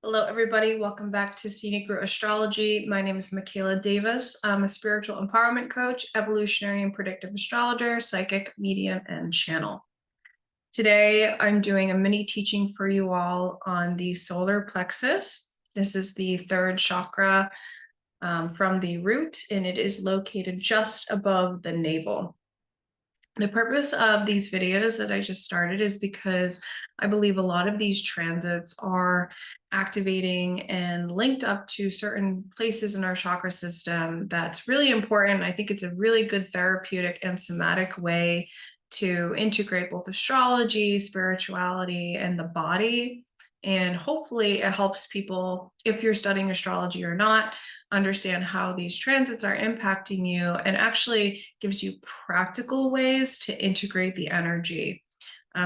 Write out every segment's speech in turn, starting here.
Hello, everybody. Welcome back to Scenic Route Astrology. My name is Makayla Davis. I'm a spiritual empowerment coach, evolutionary and predictive astrologer, psychic, medium, and channel. Today, I'm doing a mini teaching for you all on the solar plexus. This is the third chakra from the root, and it is located just above the navel. The purpose of these videos that I just started is because I believe a lot of these transits are activating and linked up to certain places in our chakra system that's really important. I think it's a really good therapeutic and somatic way to integrate both astrology, spirituality, and the body. And hopefully it helps people, if you're studying astrology or not, understand how these transits are impacting you and actually gives you practical ways to integrate the energy.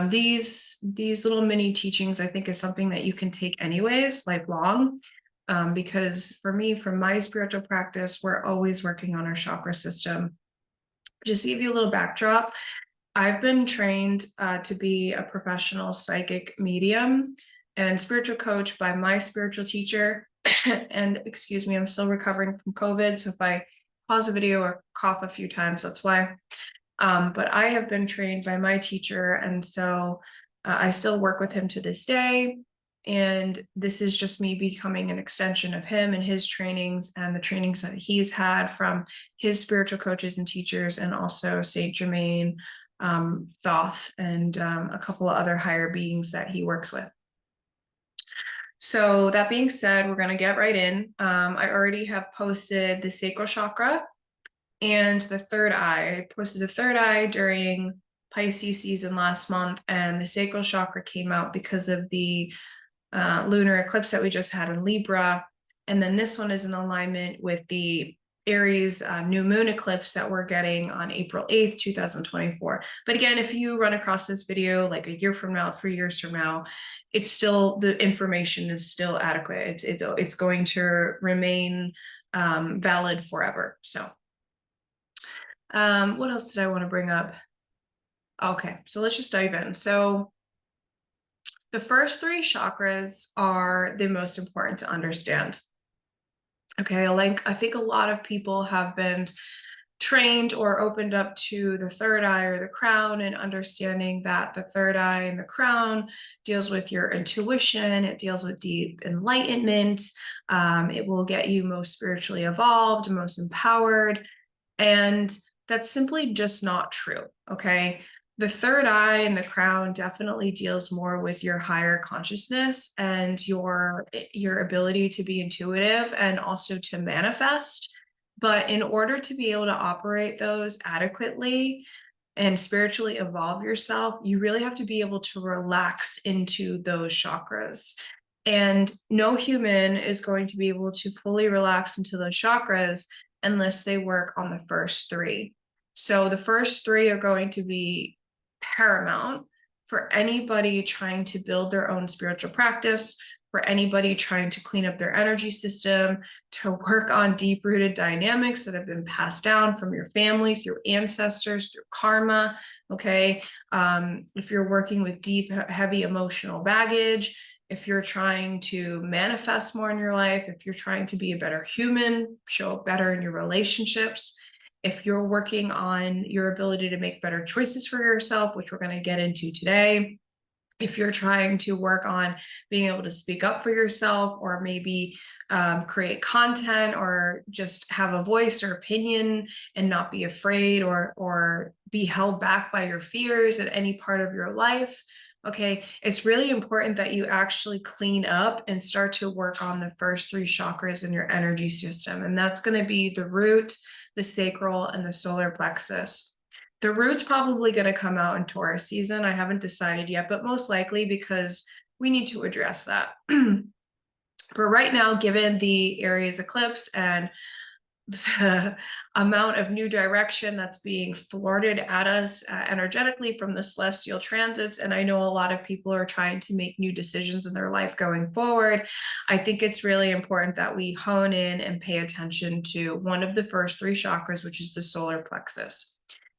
These little mini teachings, I think, is something that you can take anyways, lifelong, because for me, from my spiritual practice, we're always working on our chakra system. Just to give you a little backdrop, I've been trained to be a professional psychic medium and spiritual coach by my spiritual teacher. And excuse me, I'm still recovering from COVID. So if I pause the video or cough a few times, that's why. But I have been trained by my teacher. And so I still work with him to this day. And this is just me becoming an extension of him and his trainings and the trainings that he's had from his spiritual coaches and teachers, and also Saint Germain, Thoth, and a couple of other higher beings that he works with. So that being said, we're going to get right in. I already have posted the sacral chakra and the third eye. I posted the third eye during Pisces season last month, and the sacral chakra came out because of the lunar eclipse that we just had in Libra. And then this one is in alignment with the Aries new moon eclipse that we're getting on April 8th, 2024. But again, if you run across this video like a year from now, 3 years from now, it's still, the information is still adequate. It's going to remain valid forever. So what else did I want to bring up? Okay, so let's just dive in. So the first three chakras are the most important to understand. Okay, like I think a lot of people have been trained or opened up to the third eye or the crown, and understanding that the third eye and the crown deals with your intuition. It deals with deep enlightenment. It will get you most spiritually evolved, most empowered. And that's simply just not true. Okay. The third eye and the crown definitely deals more with your higher consciousness and your ability to be intuitive and also to manifest. But in order to be able to operate those adequately and spiritually evolve yourself, you really have to be able to relax into those chakras. And no human is going to be able to fully relax into those chakras unless they work on the first three. So the first three are going to be paramount for anybody trying to build their own spiritual practice, for anybody trying to clean up their energy system, to work on deep-rooted dynamics that have been passed down from your family, through ancestors, through karma, okay? If you're working with deep, heavy emotional baggage, if you're trying to manifest more in your life, if you're trying to be a better human, show up better in your relationships, if you're working on your ability to make better choices for yourself, which we're going to get into today, if you're trying to work on being able to speak up for yourself, or maybe create content, or just have a voice or opinion and not be afraid or be held back by your fears at any part of your life. Okay, it's really important that you actually clean up and start to work on the first three chakras in your energy system. And that's going to be the root, the sacral, and the solar plexus. The root's probably going to come out in Taurus season. I haven't decided yet, but most likely, because we need to address that. But right now, given the Aries eclipse and the amount of new direction that's being thwarted at us energetically from the celestial transits, and I know a lot of people are trying to make new decisions in their life going forward, I think it's really important that we hone in and pay attention to one of the first three chakras, which is the solar plexus.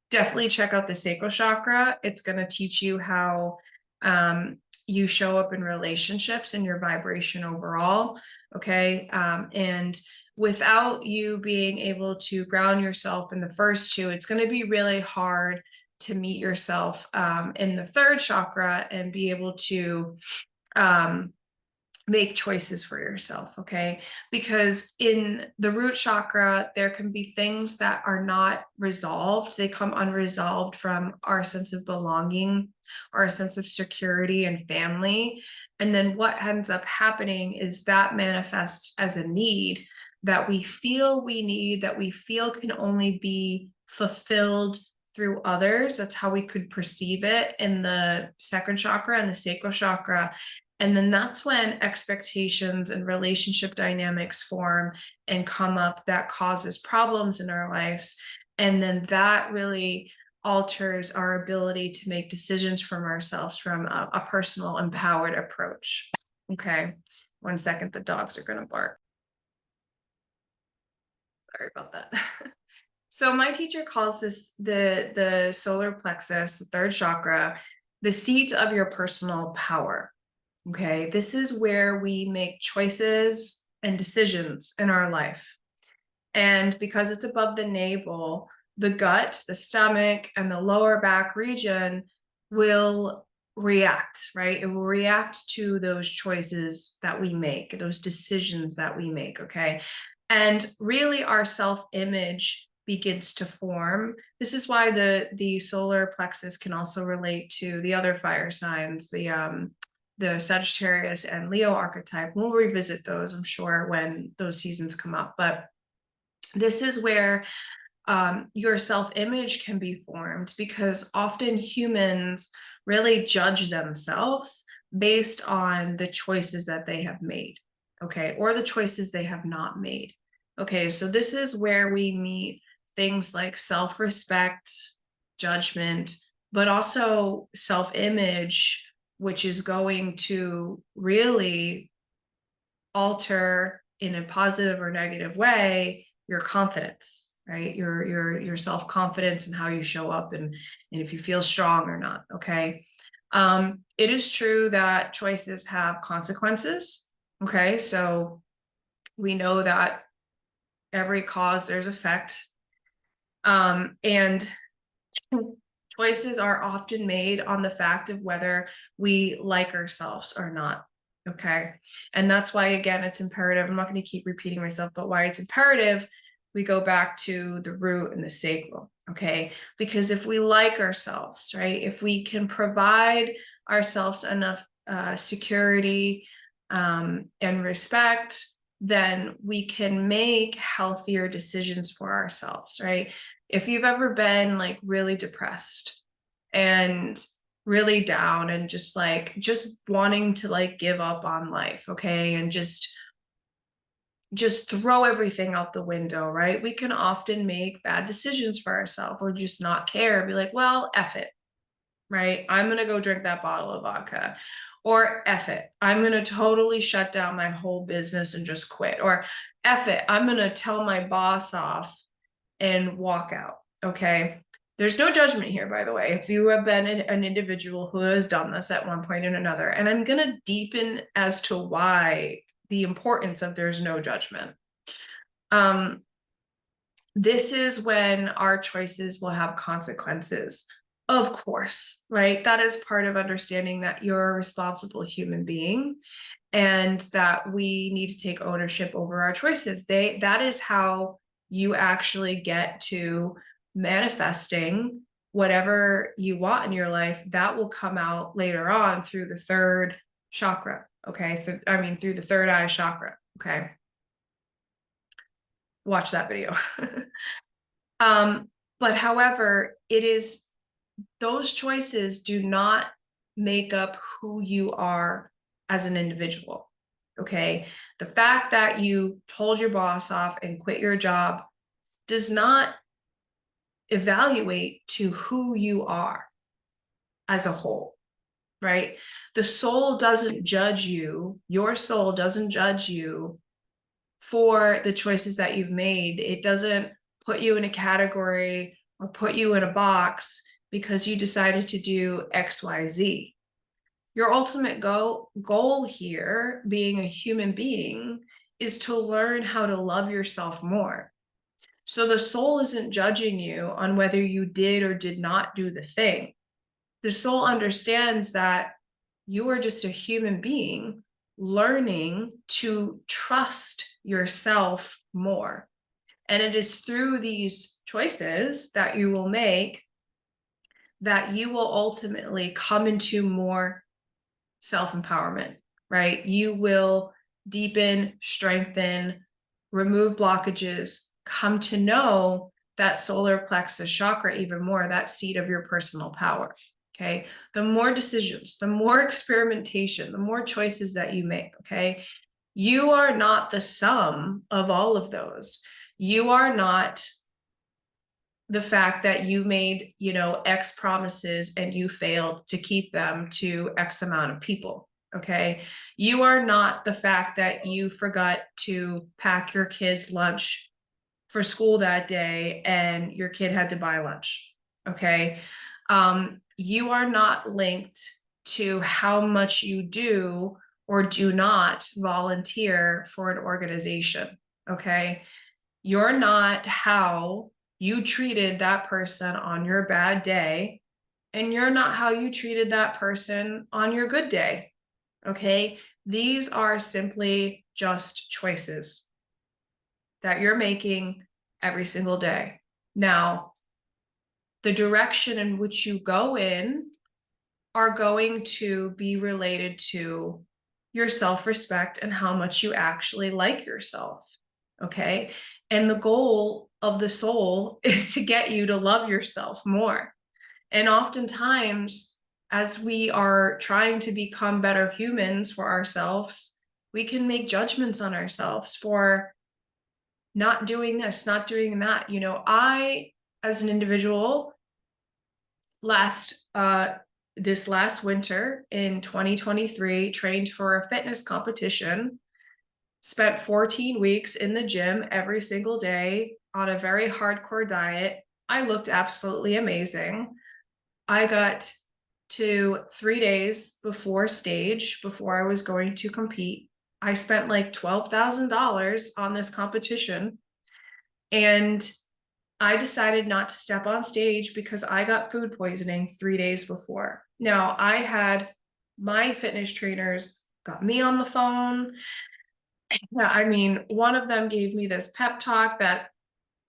Definitely check out the sacral chakra. It's going to teach you how you show up in relationships and your vibration overall. Okay. And without you being able to ground yourself in the first two, it's going to be really hard to meet yourself in the third chakra and be able to make choices for yourself. Okay. Because in the root chakra, there can be things that are not resolved. They come unresolved from our sense of belonging, our sense of security and family. And then what ends up happening is that manifests as a need that we feel we need, that we feel can only be fulfilled through others. That's how we could perceive it in the second chakra and the sacral chakra. And then that's when expectations and relationship dynamics form and come up that causes problems in our lives. And then that really alters our ability to make decisions from ourselves from a personal, empowered approach. Okay, 1 second, the dogs are going to bark. Sorry about that. So my teacher calls this the solar plexus, the third chakra, the seat of your personal power. Okay, this is where we make choices and decisions in our life. And because it's above the navel, the gut, the stomach, and the lower back region will react, right? It will react to those choices that we make, those decisions that we make, okay? And really our self-image begins to form. This is why the solar plexus can also relate to the other fire signs, the Sagittarius and Leo archetype. We'll revisit those, I'm sure, when those seasons come up. But this is where your self-image can be formed, because often humans really judge themselves based on the choices that they have made, okay, or the choices they have not made. Okay, so this is where we meet things like self-respect, judgment, but also self-image, which is going to really alter in a positive or negative way your confidence, right? Your self-confidence and how you show up, and if you feel strong or not. Okay. It is true that choices have consequences. Okay, so we know that every cause there's effect, and choices are often made on the fact of whether we like ourselves or not. Okay. And that's why, again, it's imperative. I'm not going to keep repeating myself, but why it's imperative, we go back to the root and the sacral. Okay. Because if we like ourselves, right, if we can provide ourselves enough security and respect, then we can make healthier decisions for ourselves, right? If you've ever been like really depressed and really down and just wanting to like give up on life, okay, and just throw everything out the window, right? We can often make bad decisions for ourselves, or just not care, be like, well, F it, right? I'm gonna go drink that bottle of vodka. Or F it, I'm gonna totally shut down my whole business and just quit. Or F it, I'm gonna tell my boss off and walk out. Okay. There's no judgment here, by the way, if you have been an individual who has done this at one point or another. And I'm going to deepen as to why the importance of there's no judgment. This is when our choices will have consequences, of course, right? That is part of understanding that you're a responsible human being and that we need to take ownership over our choices. That is how you actually get to manifesting whatever you want in your life. That will come out later on through the third chakra. Okay. Through the third eye chakra. Okay. Watch that video. But however, those choices do not make up who you are as an individual. Okay. The fact that you told your boss off and quit your job does not evaluate to who you are as a whole, right? The soul doesn't judge you. Your soul doesn't judge you for the choices that you've made. It doesn't put you in a category or put you in a box because you decided to do X, Y, Z. Your ultimate goal here, being a human being, is to learn how to love yourself more. So the soul isn't judging you on whether you did or did not do the thing. The soul understands that you are just a human being learning to trust yourself more. And it is through these choices that you will make that you will ultimately come into more self-empowerment, right? You will deepen, strengthen, remove blockages, come to know that solar plexus chakra even more, that seat of your personal power. Okay. The more decisions, the more experimentation, the more choices that you make. Okay. You are not the sum of all of those. You are not the fact that you made, X promises and you failed to keep them to X amount of people. Okay. You are not the fact that you forgot to pack your kid's lunch for school that day and your kid had to buy lunch. Okay. You are not linked to how much you do or do not volunteer for an organization. Okay. You're not how you treated that person on your bad day, and you're not how you treated that person on your good day. Okay. These are simply just choices that you're making every single day. Now, the direction in which you go in are going to be related to your self-respect and how much you actually like yourself. Okay. And the goal of the soul is to get you to love yourself more. And oftentimes, as we are trying to become better humans for ourselves, we can make judgments on ourselves for not doing this, not doing that. I, as an individual, this last winter in 2023, trained for a fitness competition, spent 14 weeks in the gym every single day on a very hardcore diet. I looked absolutely amazing. I got to 3 days before stage, before I was going to compete. I spent like $12,000 on this competition. And I decided not to step on stage because I got food poisoning 3 days before. Now, I had my fitness trainers got me on the phone. Yeah, I mean, one of them gave me this pep talk that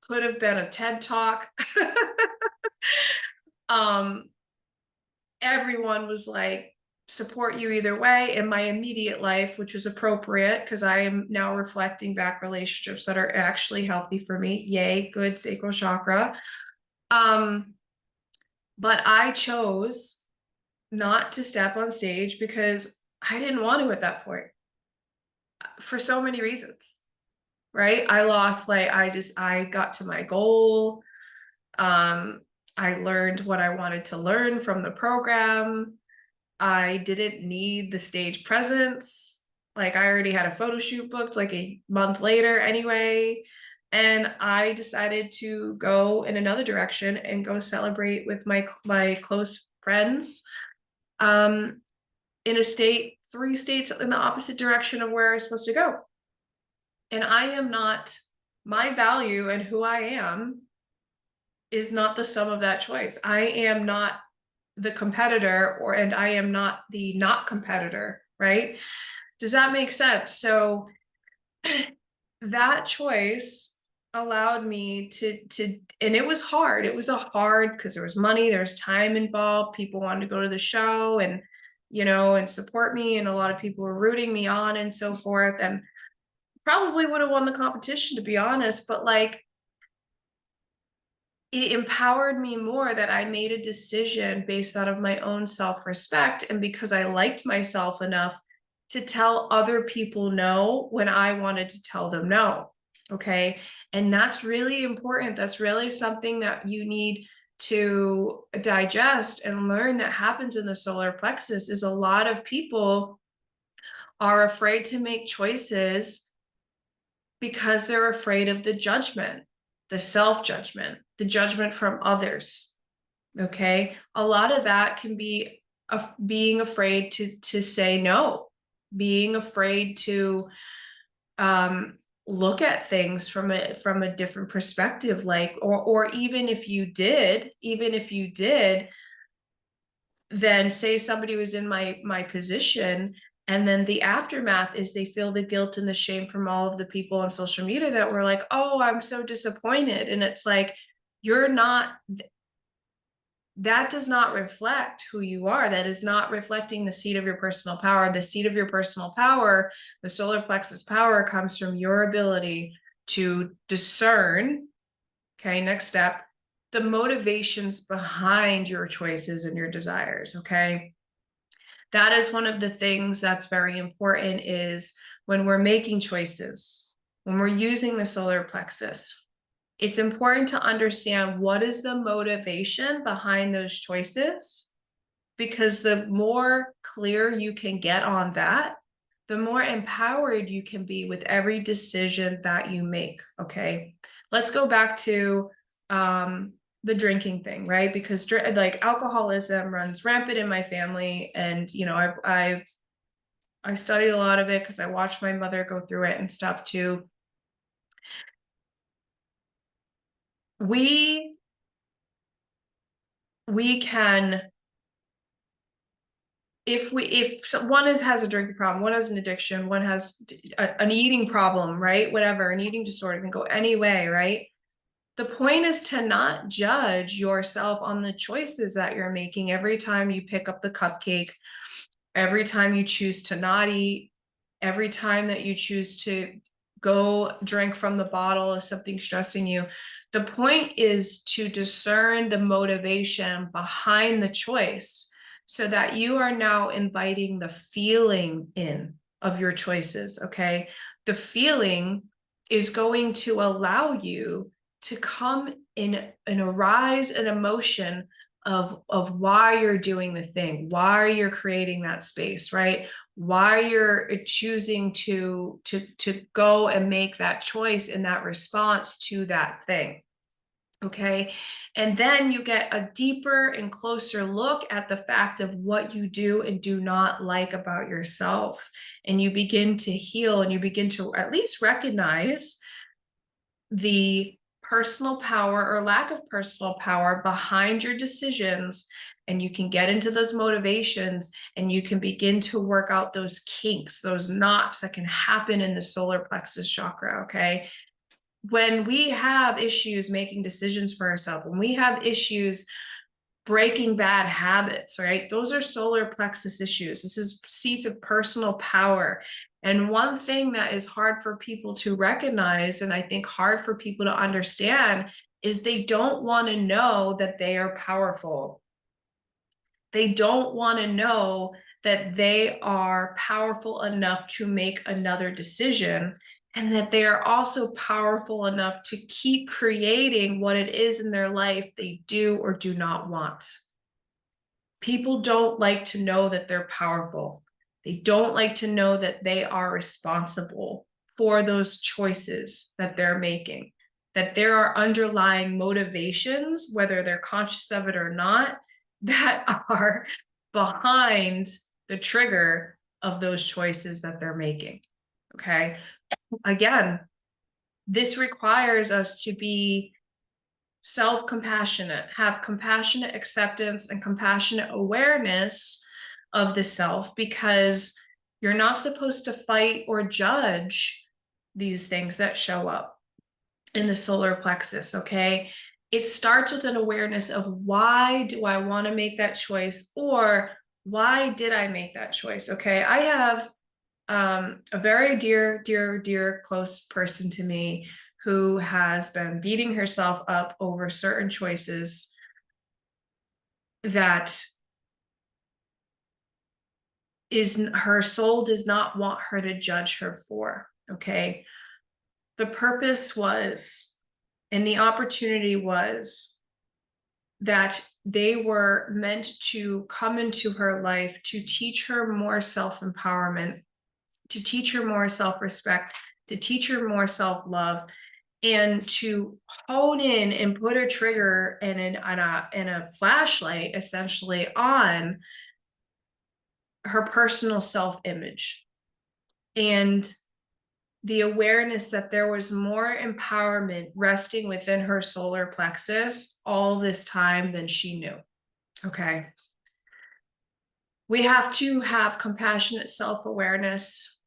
could have been a TED talk. Everyone was like, support you either way. In my immediate life, which was appropriate because I am now reflecting back relationships that are actually healthy for me. Yay, good sacral chakra. But I chose not to step on stage because I didn't want to at that point for so many reasons, right? I got to my goal. I learned what I wanted to learn from the program. I didn't need the stage presence. Like, I already had a photo shoot booked like a month later anyway. And I decided to go in another direction and go celebrate with my close friends in a state, 3 states in the opposite direction of where I was supposed to go. And I am not, my value and who I am is not the sum of that choice. I am not the competitor, and I am not the not competitor, right? Does that make sense? So that choice allowed me to and it was hard. It was a hard because there was money, there was time involved. People wanted to go to the show and and support me, and a lot of people were rooting me on and so forth, and probably would have won the competition, to be honest, but like, it empowered me more that I made a decision based out of my own self-respect, and because I liked myself enough to tell other people no when I wanted to tell them no. Okay. And that's really important. That's really something that you need to digest and learn that happens in the solar plexus. Is a lot of people are afraid to make choices because they're afraid of the judgment, the self-judgment, the judgment from others. Okay. A lot of that can be of being afraid to say no, being afraid to look at things from a different perspective, like, or even if you did, then say somebody was in my position, and then the aftermath is they feel the guilt and the shame from all of the people on social media that were like, oh, I'm so disappointed. And it's like, you're not, that does not reflect who you are. That is not reflecting the seat of your personal power. The seat of your personal power, the solar plexus power, comes from your ability to discern. Okay, next step, the motivations behind your choices and your desires. Okay, that is one of the things that's very important, is when we're making choices, when we're using the solar plexus, it's important to understand what is the motivation behind those choices, because the more clear you can get on that, the more empowered you can be with every decision that you make. Okay, let's go back to the drinking thing, right? Because like alcoholism runs rampant in my family, and you know, I studied a lot of it because I watched my mother go through it and stuff too. We can, if one has a drinking problem, one has an addiction, one has an eating problem, right? Whatever, an eating disorder, can go any way, right? The point is to not judge yourself on the choices that you're making every time you pick up the cupcake, every time you choose to not eat, every time that you choose to go drink from the bottle if something's stressing you. The point is to discern the motivation behind the choice, so that you are now inviting the feeling in of your choices. Okay, the feeling is going to allow you to come in a rise in emotion of why you're doing the thing, why you're creating that space, right? Why you're choosing to go and make that choice in that response to that thing. Okay, and then you get a deeper and closer look at the fact of what you do and do not like about yourself, and you begin to heal, and you begin to at least recognize the personal power or lack of personal power behind your decisions, and you can get into those motivations, and you can begin to work out those kinks, those knots that can happen in the solar plexus chakra. Okay, when we have issues making decisions for ourselves, when we have issues breaking bad habits, right? Those are solar plexus issues. This is seats of personal power. And one thing that is hard for people to recognize, and I think hard for people to understand, is they don't want to know that they are powerful. They don't want to know that they are powerful enough to make another decision, and that they are also powerful enough to keep creating what it is in their life they do or do not want. People don't like to know that they're powerful. They don't like to know that they are responsible for those choices that they're making, that there are underlying motivations, whether they're conscious of it or not, that are behind the trigger of those choices that they're making. Okay. Again, this requires us to be self-compassionate, have compassionate acceptance and compassionate awareness of the self, because you're not supposed to fight or judge these things that show up in the solar plexus. Okay, it starts with an awareness of, why do I want to make that choice, or why did I make that choice? Okay, I have a very dear close person to me who has been beating herself up over certain choices that her soul does not want her to judge her for. Okay, the purpose was, and the opportunity was, that they were meant to come into her life to teach her more self-empowerment, to teach her more self-respect, to teach her more self-love, and to hone in and put a trigger and a flashlight essentially on her personal self-image and the awareness that there was more empowerment resting within her solar plexus all this time than she knew. Okay. We have to have compassionate self-awareness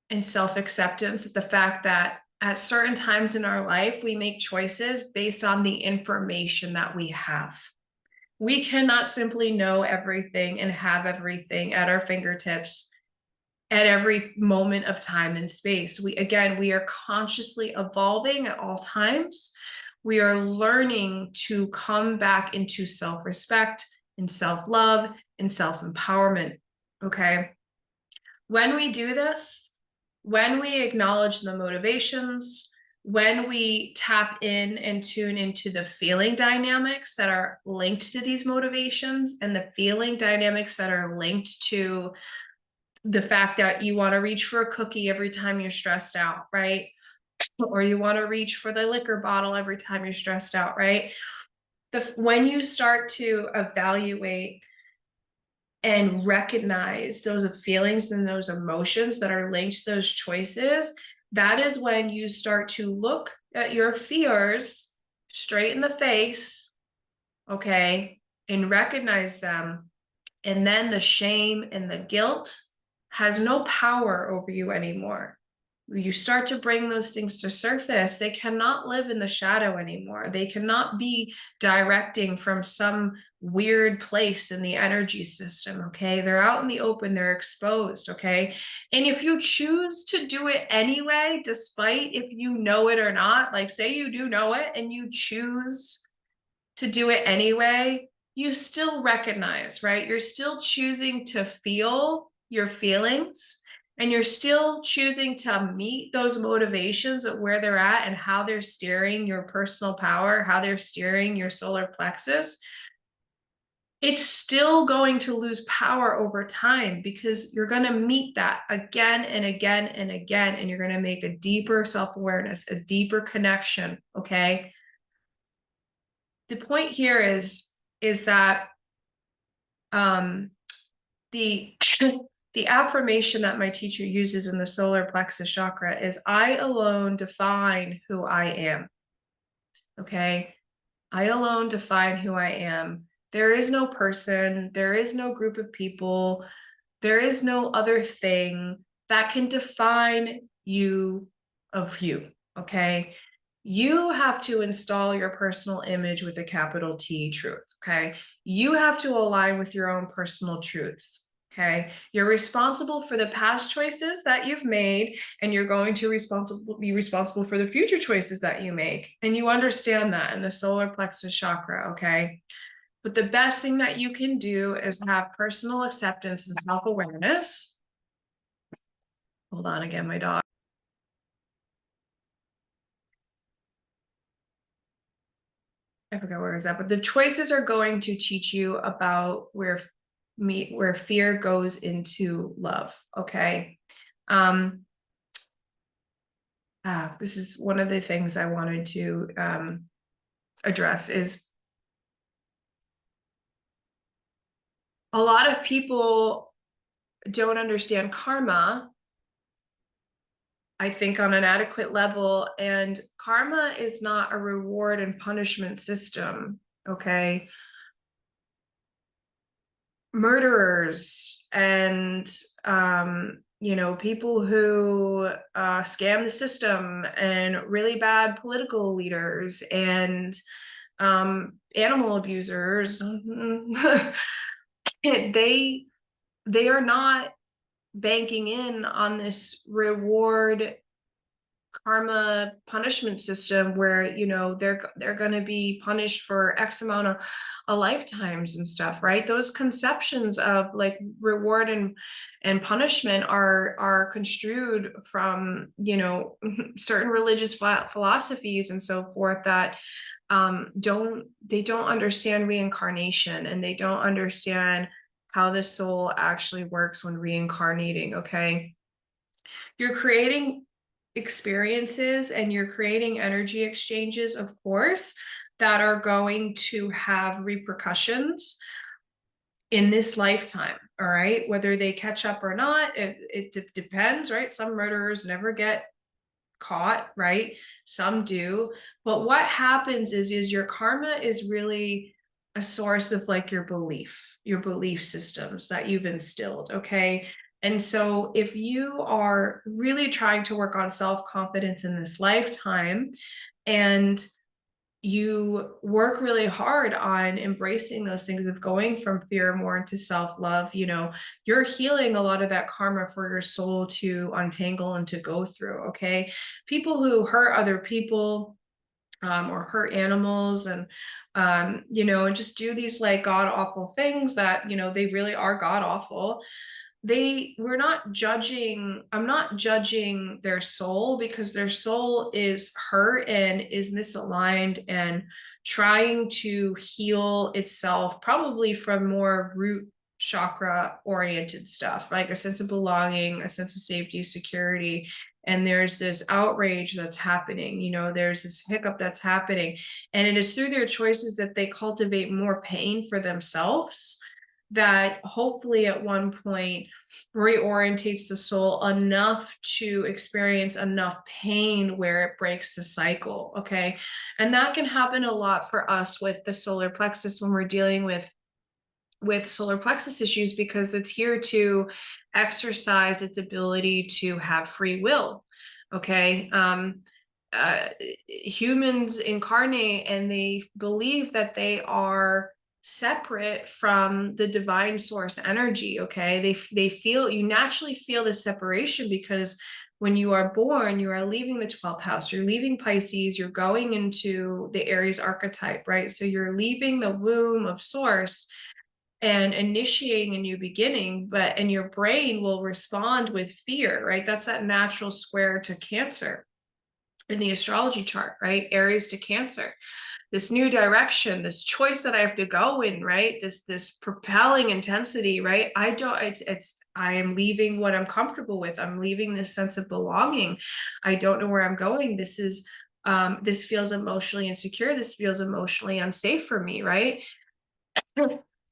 and self-acceptance of the fact that at certain times in our life, we make choices based on the information that we have. We cannot simply know everything and have everything at our fingertips at every moment of time and space. We are consciously evolving at all times. We are learning to come back into self-respect and self-love and self-empowerment. Okay. When we do this, when we acknowledge the motivations, when we tap in and tune into the feeling dynamics that are linked to these motivations and the feeling dynamics that are linked to the fact that you want to reach for a cookie every time you're stressed out, right? Or you want to reach for the liquor bottle every time you're stressed out, right? When you start to evaluate and recognize those feelings and those emotions that are linked to those choices, that is when you start to look at your fears straight in the face, okay, and recognize them. And then the shame and the guilt has no power over you anymore. You start to bring those things to surface. They cannot live in the shadow anymore. They cannot be directing from some weird place in the energy system, okay? They're out in the open, they're exposed, okay? And if you choose to do it anyway, despite if you know it or not, like say you do know it and you choose to do it anyway, you still recognize, right? You're still choosing to feel your feelings and you're still choosing to meet those motivations of where they're at and how they're steering your personal power, how they're steering your solar plexus. It's still going to lose power over time because you're going to meet that again and again and again, and you're going to make a deeper self-awareness, a deeper connection, okay? The point here is that the the affirmation that my teacher uses in the solar plexus chakra is, I alone define who I am. Okay. I alone define who I am. There is no person, there is no group of people, there is no other thing that can define you of you. Okay. You have to install your personal image with a capital T, truth. Okay. You have to align with your own personal truths. Okay. You're responsible for the past choices that you've made, and you're going to be responsible for the future choices that you make. And you understand that in the solar plexus chakra. Okay. But the best thing that you can do is have personal acceptance and self-awareness. Hold on again, my dog. I forgot where it was at, but the choices are going to teach you about where fear goes into love. Okay. This is one of the things I wanted to address is a lot of people don't understand karma, I think, on an adequate level, and karma is not a reward and punishment system. Okay. Murderers and people who scam the system, and really bad political leaders, and animal abusers, they are not banking in on this reward karma punishment system where they're going to be punished for X amount of lifetimes and stuff, right? Those conceptions of like reward and punishment are construed from certain religious philosophies and so forth that don't understand reincarnation, and they don't understand how the soul actually works when reincarnating. Okay, you're creating experiences and you're creating energy exchanges, of course, that are going to have repercussions in this lifetime. All right, whether they catch up or not, it depends, right? Some murderers never get caught, right? Some do. But what happens is your karma is really a source of like your belief systems that you've instilled, okay? And so if you are really trying to work on self-confidence in this lifetime, and you work really hard on embracing those things of going from fear more into self-love, you're healing a lot of that karma for your soul to untangle and to go through, okay? People who hurt other people, or hurt animals, and and just do these like god awful things that they really are god awful. We're not judging, I'm not judging their soul, because their soul is hurt and is misaligned and trying to heal itself, probably from more root chakra oriented stuff, like a sense of belonging, a sense of safety, security. And there's this outrage that's happening, there's this hiccup that's happening, and it is through their choices that they cultivate more pain for themselves, that hopefully at one point reorientates the soul enough to experience enough pain where it breaks the cycle, okay? And that can happen a lot for us with the solar plexus when we're dealing with solar plexus issues, because it's here to exercise its ability to have free will, okay? Humans incarnate and they believe that they are separate from the divine source energy, okay? They feel, you naturally feel the separation, because when you are born, you are leaving the 12th house, you're leaving Pisces, you're going into the Aries archetype, right? So you're leaving the womb of source and initiating a new beginning, and your brain will respond with fear, right? That's that natural square to Cancer in the astrology chart, right? Aries to Cancer, this new direction, this choice that I have to go in, right? This propelling intensity, right? I am leaving what I'm comfortable with. I'm leaving this sense of belonging. I don't know where I'm going. This feels emotionally insecure. This feels emotionally unsafe for me, right?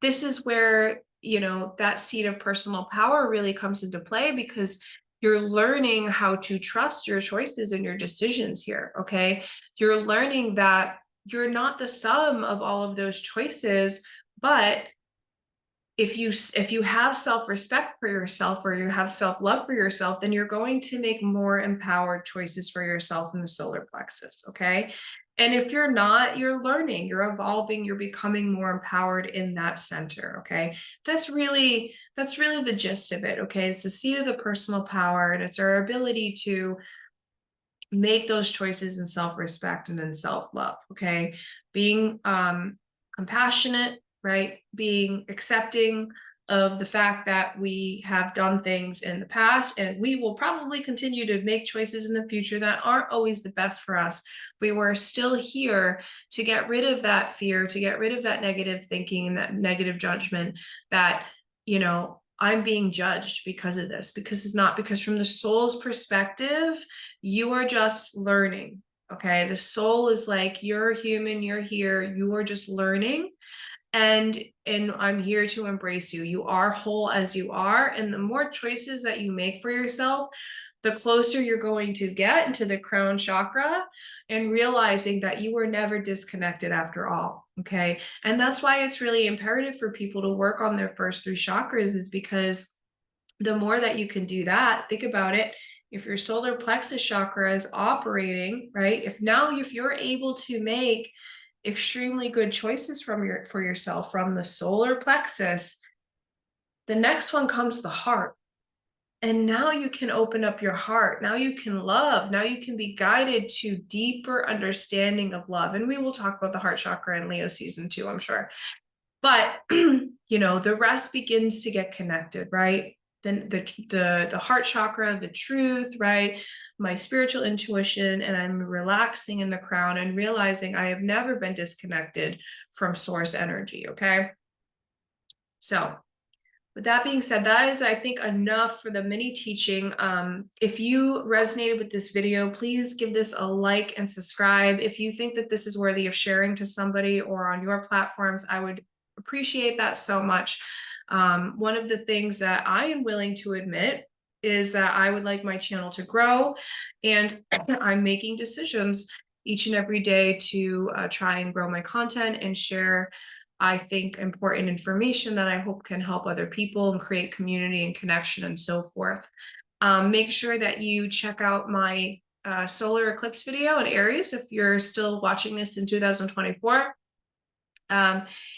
This is where, that seed of personal power really comes into play, because you're learning how to trust your choices and your decisions here, okay? You're learning that you're not the sum of all of those choices, but if you have self-respect for yourself, or you have self-love for yourself, then you're going to make more empowered choices for yourself in the solar plexus, okay? And if you're not, you're learning, you're evolving, you're becoming more empowered in that center, okay? That's really the gist of it, okay? It's the seed of the personal power, and it's our ability to make those choices in self-respect and in self-love, okay? Being compassionate, right? Being accepting of the fact that we have done things in the past, and we will probably continue to make choices in the future that aren't always the best for us. We were still here to get rid of that fear, to get rid of that negative thinking and that negative judgment that, I'm being judged because of this, because it's not, because from the soul's perspective, you are just learning, okay? The soul is like, you're human, you're here, you are just learning, and I'm here to embrace you. You are whole as you are, and the more choices that you make for yourself, the closer you're going to get into the crown chakra, and realizing that you were never disconnected after all, okay? And that's why it's really imperative for people to work on their first three chakras, is because the more that you can do that, think about it, if your solar plexus chakra is operating, right? If you're able to make extremely good choices for yourself from the solar plexus, the next one comes the heart. And now you can open up your heart. Now you can love. Now you can be guided to deeper understanding of love. And we will talk about the heart chakra in Leo season 2, I'm sure. But the rest begins to get connected, right? Then the heart chakra, the truth, right? My spiritual intuition, and I'm relaxing in the crown and realizing I have never been disconnected from source energy, okay? So with that being said, that is, I think, enough for the mini teaching. If you resonated with this video, please give this a like and subscribe. If you think that this is worthy of sharing to somebody or on your platforms, I would appreciate that so much. One of the things that I am willing to admit is that I would like my channel to grow, and I'm making decisions each and every day to try and grow my content and share, I think, important information that I hope can help other people and create community and connection and so forth. Make sure that you check out my solar eclipse video in Aries if you're still watching this in 2024.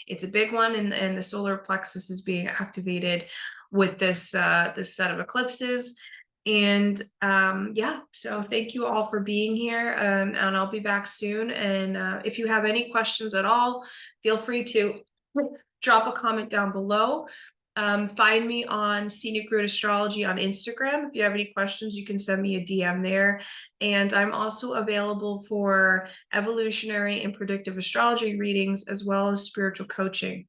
It's a big one, and the solar plexus is being activated with this set of eclipses. And yeah, so thank you all for being here, and I'll be back soon. And if you have any questions at all, feel free to drop a comment down below. Find me on Scenic Route Astrology on Instagram. If you have any questions, you can send me a DM there. And I'm also available for evolutionary and predictive astrology readings, as well as spiritual coaching.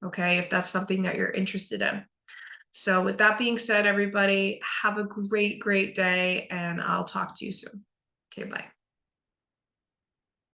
Okay, if that's something that you're interested in. So with that being said, everybody, have a great, great day, and I'll talk to you soon. Okay, bye.